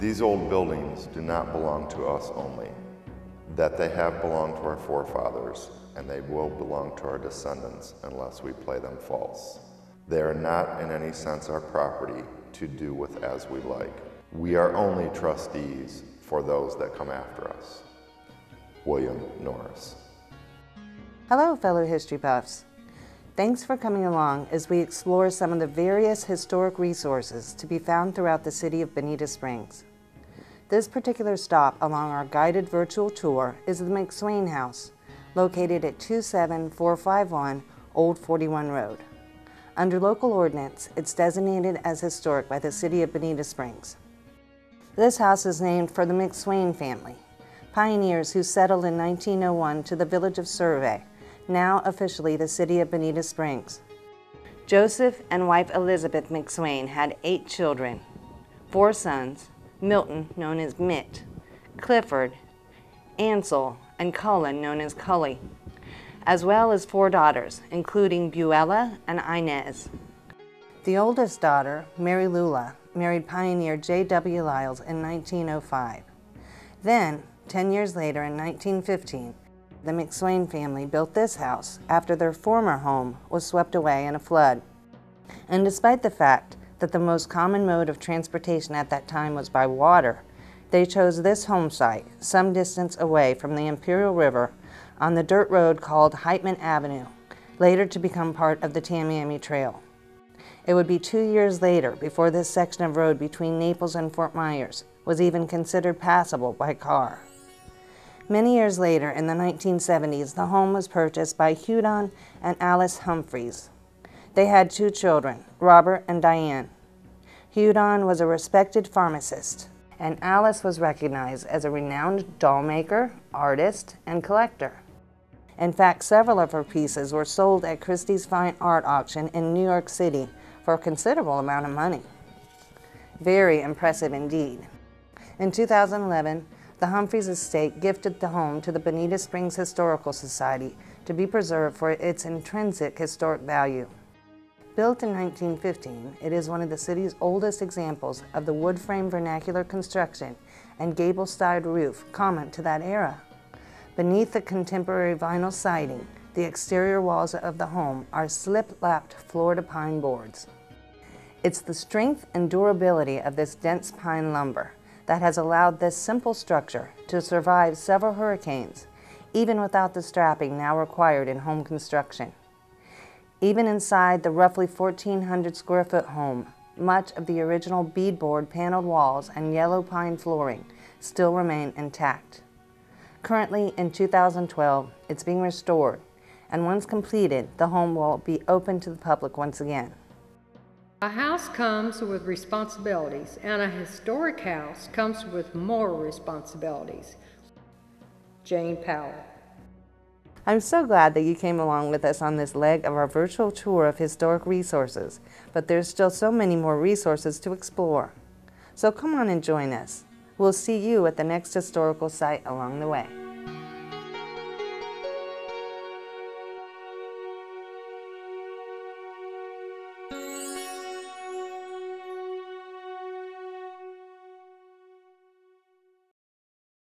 These old buildings do not belong to us only, that they have belonged to our forefathers, and they will belong to our descendants unless we play them false. They are not in any sense our property to do with as we like. We are only trustees for those that come after us. William Norris. Hello, fellow history buffs. Thanks for coming along as we explore some of the various historic resources to be found throughout the city of Bonita Springs. This particular stop along our guided virtual tour is the McSwain House, located at 27451 Old 41 Road. Under local ordinance, it's designated as historic by the city of Bonita Springs. This house is named for the McSwain family, pioneers who settled in 1901 to the village of Survey, now officially the city of Bonita Springs. Joseph and wife Elizabeth McSwain had 8 children, 4 sons, Milton, known as Mitt, Clifford, Ansel, and Cullen, known as Cully, as well as 4 daughters, including Buella and Inez. The oldest daughter, Mary Lula, married pioneer J.W. Lyles in 1905. Then, 10 years later in 1915, the McSwain family built this house after their former home was swept away in a flood. And despite the fact that the most common mode of transportation at that time was by water, they chose this home site some distance away from the Imperial River on the dirt road called Heitman Avenue, later to become part of the Tamiami Trail. It would be 2 years later before this section of road between Naples and Fort Myers was even considered passable by car. Many years later, in the 1970s, the home was purchased by Hudon and Alice Humphreys. They had 2 children, Robert and Diane. Hudon was a respected pharmacist, and Alice was recognized as a renowned doll maker, artist, and collector. In fact, several of her pieces were sold at Christie's Fine Art Auction in New York City for a considerable amount of money. Very impressive indeed. In 2011, the Humphreys estate gifted the home to the Bonita Springs Historical Society to be preserved for its intrinsic historic value. Built in 1915, it is one of the city's oldest examples of the wood frame vernacular construction and gable-styled roof common to that era. Beneath the contemporary vinyl siding, the exterior walls of the home are slip-lapped Florida pine boards. It's the strength and durability of this dense pine lumber that has allowed this simple structure to survive several hurricanes, even without the strapping now required in home construction. Even inside the roughly 1,400 square foot home, much of the original beadboard paneled walls and yellow pine flooring still remain intact. Currently, in 2012, it's being restored, and once completed, the home will be open to the public once again. A house comes with responsibilities, and a historic house comes with more responsibilities. Jane Powell. I'm so glad that you came along with us on this leg of our virtual tour of historic resources, but there's still so many more resources to explore. So come on and join us. We'll see you at the next historical site along the way.